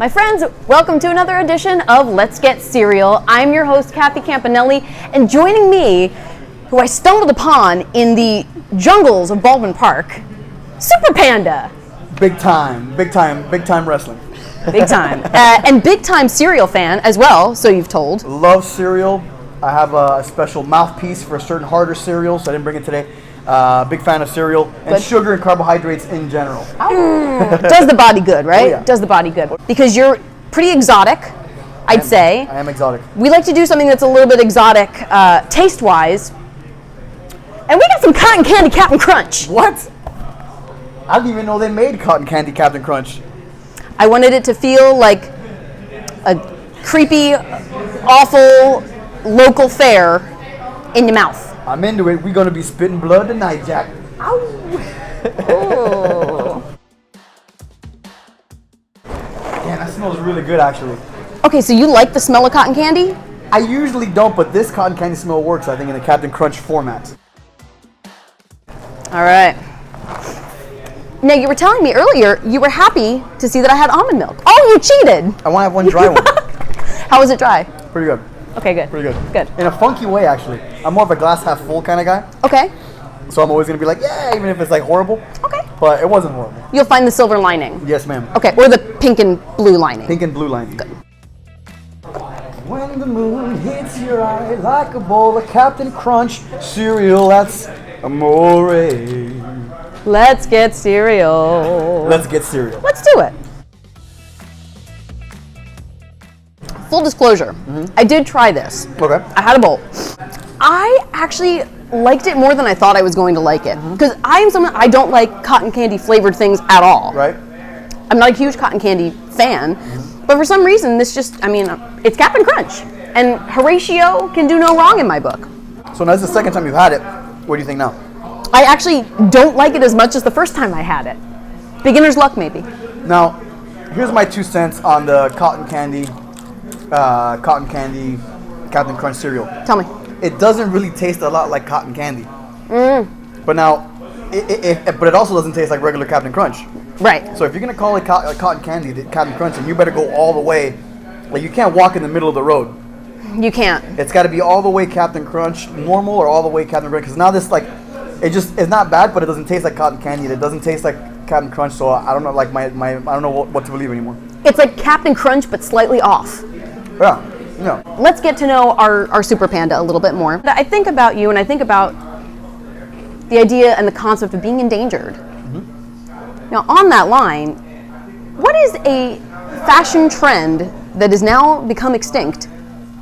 My friends, welcome to another edition of Let's Get Cereal. I'm your host, Kathy Campanelli, and joining me, who I stumbled upon in the jungles of Baldwin Park, Super Panda. Big time wrestling. Big time. And big time cereal fan as well, so you've told. Love cereal. I have a special mouthpiece for certain harder cereals, so I didn't bring it today. Big fan of cereal and sugar and carbohydrates in general. Does the body good, right? Oh, yeah. Does the body good. Because you're pretty exotic, I'd say. I am exotic. We like to do something that's a little bit exotic taste-wise. And we got some cotton candy Captain Crunch. What? I didn't even know they made cotton candy Captain Crunch. I wanted it to feel like a creepy, awful local fare in your mouth. I'm into it. We're going to be spitting blood tonight, Jack. Ow! Oh. Yeah, that smells really good, actually. Okay, so you like the smell of cotton candy? I usually don't, but this cotton candy smell works, I think, in the Captain Crunch format. All right. Now, you were telling me earlier you were happy to see that I had almond milk. Oh, you cheated! I want to have one dry one. How was it dry? Pretty good. Okay, good. Pretty good. Good. In a funky way, actually. I'm more of a glass half full kind of guy. Okay. So I'm always going to be like, yeah, even if it's like horrible. Okay. But it wasn't horrible. You'll find the silver lining. Yes, ma'am. Okay, or the pink and blue lining. Pink and blue lining. Good. When the moon hits your eye like a bowl of Captain Crunch cereal, that's amore. Let's get cereal. Let's get cereal. Let's do it. Full disclosure, I did try this. Okay. I had a bowl. I actually liked it more than I thought I was going to like it. Because I am someone, I don't like cotton candy flavored things at all. Right? I'm not a huge cotton candy fan. But for some reason, this just, I mean, it's Captain Crunch. And Horatio can do no wrong in my book. So now this is the second time you've had it. What do you think now? I actually don't like it as much as the first time I had it. Beginner's luck, maybe. Now, here's my 2 cents on the cotton candy Captain Crunch cereal. Tell me. It doesn't really taste a lot like cotton candy. But now, but it also doesn't taste like regular Captain Crunch. Right. So if you're gonna call it cotton candy, Captain Crunch, then you better go all the way. Like you can't walk in the middle of the road. You can't. It's got to be all the way Captain Crunch normal or all the way Captain Crunch. Because now this it's not bad, but it doesn't taste like cotton candy. It doesn't taste like Captain Crunch. So I don't know, like I don't know what to believe anymore. It's like Captain Crunch, but slightly off. Yeah. No. Let's get to know our Super Panda a little bit more. I think about you and I think about the idea and the concept of being endangered. Now, on that line, what is a fashion trend that has now become extinct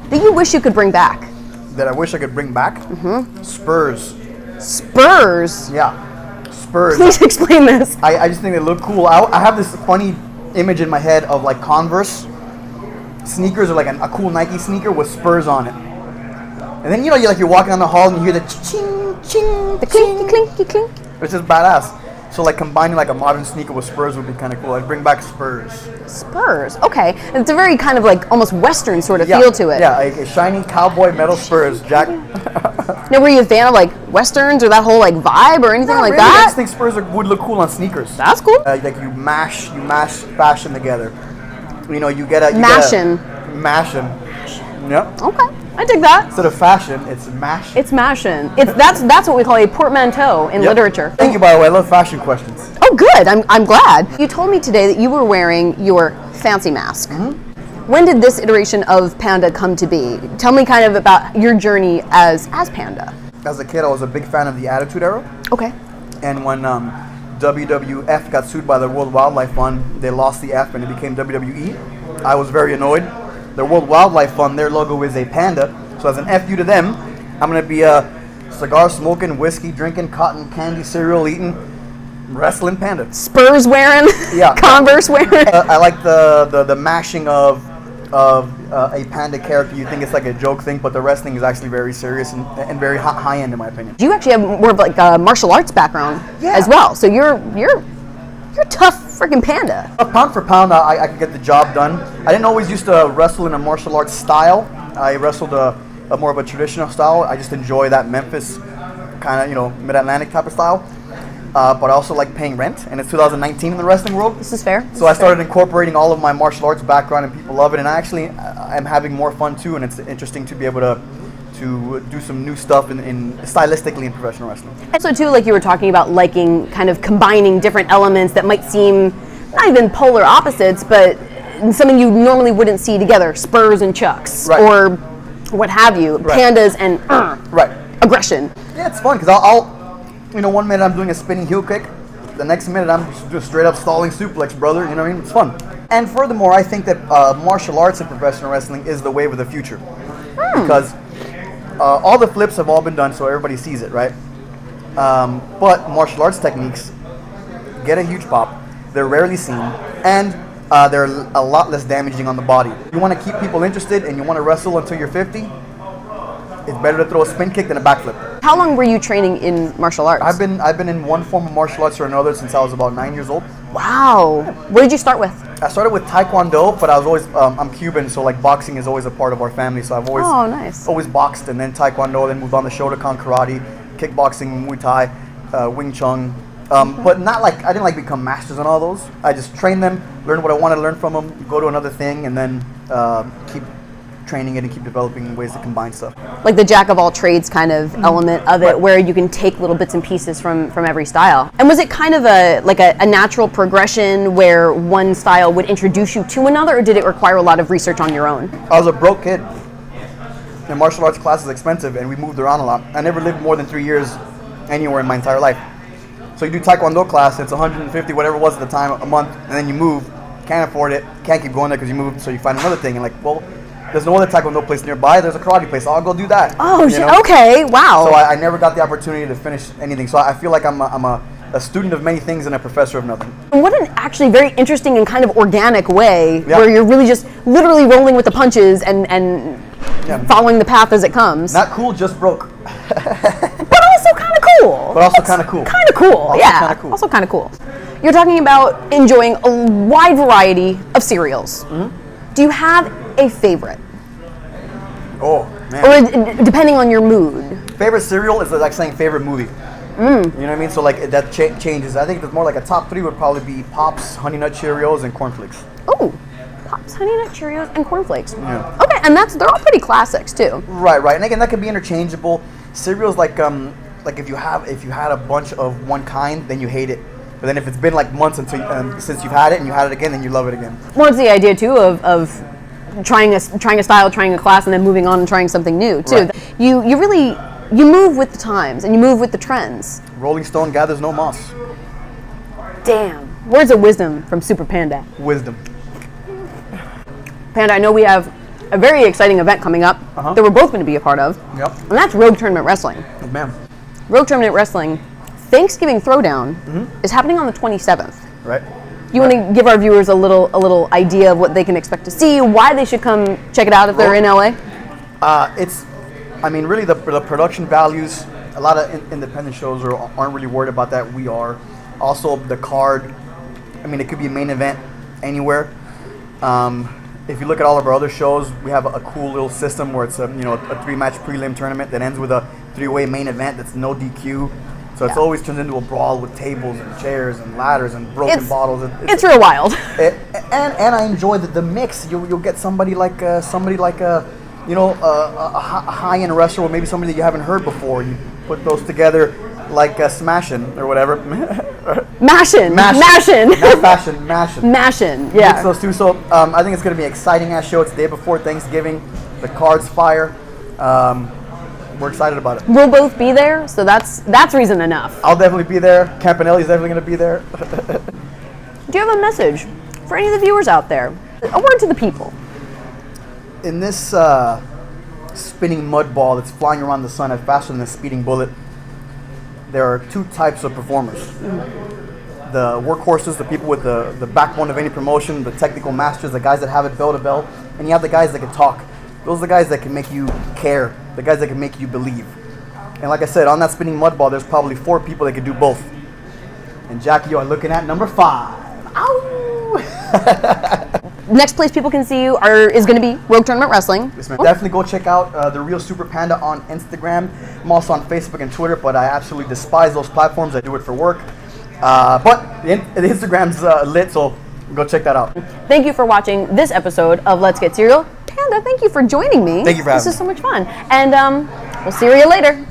that you wish you could bring back? That I wish I could bring back? Spurs. Spurs? Yeah. Spurs. Please explain this. I just think they look cool. I have this funny image in my head of like Converse sneakers or like a cool Nike sneaker with Spurs on it. And then you're walking down the hall and you hear the ching ching, The clinky clinky clink. It's just badass. So like combining like a modern sneaker with Spurs would be kind of cool. I'd bring back Spurs. Spurs. Okay. It's a very kind of like almost Western sort of feel to it. Yeah, like a shiny cowboy metal Spurs, Jack. Now, were you a fan of like Westerns or that whole like vibe or anything like I that? just think Spurs would look cool on sneakers. That's cool. Like you mash fashion together. You get a Mashin'. Mashin'. Yep. Okay. I dig that. Instead of fashion, it's mash. It's mashin'. That's what we call a portmanteau in literature. Thank you, by the way. I love fashion questions. Oh, good. I'm glad. You told me today that you were wearing your fancy mask. When did this iteration of Panda come to be? Tell me kind of about your journey as Panda. As a kid, I was a big fan of the Attitude Era. Okay. And when WWF got sued by the World Wildlife Fund, they lost the F and it became WWE. I was very annoyed. The World Wildlife Fund, their logo is a panda. So as an FU to them, I'm going to be a cigar smoking, whiskey drinking, cotton candy cereal eating, wrestling panda. Spurs wearing, Yeah. Converse wearing. I like the mashing of a panda character. You think it's like a joke thing, but the wrestling is actually very serious and very high end in my opinion. You actually have more of like a martial arts background as well. So you're a tough freaking panda. Pound for pound, I could get the job done. I didn't always used to wrestle in a martial arts style. I wrestled a more of a traditional style. I just enjoy that Memphis kind of, Mid-Atlantic type of style. but I also like paying rent, and it's 2019 in the wrestling world. This is fair. So I started incorporating all of my martial arts background, and people love it. And I actually am having more fun too, and it's interesting to be able to do some new stuff in stylistically in professional wrestling. And so too, like you were talking about, liking kind of combining different elements that might seem not even polar opposites, but something you normally wouldn't see together, spurs and chucks, Right. or what have you, Right. pandas and Right. aggression. Yeah, it's fun because I'll, one minute I'm doing a spinning heel kick, the next minute I'm just straight up stalling suplex, brother. You know what I mean? It's fun. And furthermore, I think that martial arts in professional wrestling is the wave of the future because all the flips have all been done, so everybody sees it, right? But martial arts techniques get a huge pop. They're rarely seen, and they're a lot less damaging on the body. You want to keep people interested, and you want to wrestle until you're 50. It's better to throw a spin kick than a backflip. How long were you training in martial arts? I've been in one form of martial arts or another since I was about 9 years old. Wow. What did you start with? I started with Taekwondo, but I was always I'm Cuban, so like boxing is always a part of our family. So I've always nice. always boxed, and then Taekwondo, then moved on to Shotokan karate, kickboxing, Muay Thai, Wing Chun. But not like I didn't like become masters on all those. I just trained them, learned what I wanted to learn from them, go to another thing, and then keep training it and keep developing ways to combine stuff. Like the jack of all trades kind of element of it, where you can take little bits and pieces from every style. And was it kind of a natural progression where one style would introduce you to another, or did it require a lot of research on your own? I was a broke kid. And martial arts class is expensive, and we moved around a lot. I never lived more than 3 years anywhere in my entire life. So you do Taekwondo class, it's 150, whatever it was at the time, a month, and then you move, can't afford it, can't keep going there because you moved, so you find another thing, and like, well, there's no other Taekwondo place nearby, there's a karate place, so I'll go do that. Oh, okay, wow. So I never got the opportunity to finish anything, so I feel like I'm a student of many things and a professor of nothing. And what an actually very interesting and kind of organic way, Yeah. where you're really just literally rolling with the punches and following the path as it comes. Not cool, just broke. But also kind of cool. But also kind of cool. Kind of cool, Also yeah. kinda cool. Also kind of cool. You're talking about enjoying a wide variety of cereals. Do you have a favorite? Oh, man. Or depending on your mood? Favorite cereal is like saying favorite movie. You know what I mean? So like that changes. I think it's more like a top 3 would probably be Pops, Honey Nut Cheerios, and Corn Flakes. Oh, Pops, Honey Nut Cheerios, and Corn Flakes. Yeah. Okay, and they're all pretty classics too. Right. And again, that could be interchangeable. Cereals like if you had a bunch of one kind, then you hate it. But then if it's been like months since you've had it and you had it again, then you love it again. Well, it's the idea too of trying a style, trying a class, and then moving on and trying something new too. Right. You move with the times and you move with the trends. Rolling Stone gathers no moss. Damn. Words of wisdom from Super Panda. Wisdom. Panda, I know we have a very exciting event coming up that we're both going to be a part of. Yep. And that's Rogue Tournament Wrestling. Oh, man. Rogue Tournament Wrestling Thanksgiving Throwdown is happening on the 27th. Right. You want to give our viewers a little idea of what they can expect to see, why they should come check it out if they're in LA? Really the production values, a lot of independent shows aren't really worried about that. We are. Also, the card, it could be a main event anywhere. If you look at all of our other shows, we have a cool little system where it's a 3-match prelim tournament that ends with a 3-way main event that's no DQ. So it's always turns into a brawl with tables and chairs and ladders and broken bottles. It's real wild. And I enjoy the mix. You'll get somebody like a high-end wrestler, or maybe somebody that you haven't heard before. You put those together like Smashin' or whatever. Mashin'. Not fashion, Mashin'. Mashin', yeah. Mix those two. So I think it's going to be an exciting ass show. It's the day before Thanksgiving. The card's fire. We're excited about it. We'll both be there, so that's reason enough. I'll definitely be there. Campanelli's definitely going to be there. Do you have a message for any of the viewers out there? A word to the people. In this spinning mud ball that's flying around the sun at faster than a speeding bullet, there are 2 types of performers. The workhorses, the people with the backbone of any promotion, the technical masters, the guys that have it bell to bell, and you have the guys that can talk. Those are the guys that can make you care, the guys that can make you believe. And like I said, on that spinning mud ball, there's probably 4 people that can do both. And Jackie, you're looking at number 5. Ow! Next place people can see you is going to be Rogue Tournament Wrestling. Yes, man. Definitely go check out The Real Super Panda on Instagram. I'm also on Facebook and Twitter, but I absolutely despise those platforms. I do it for work. But the Instagram's lit, so go check that out. Thank you for watching this episode of Let's Get Cereal. Panda, thank you for joining me. Thank you for having me. This is me. so much fun. And we'll see you later.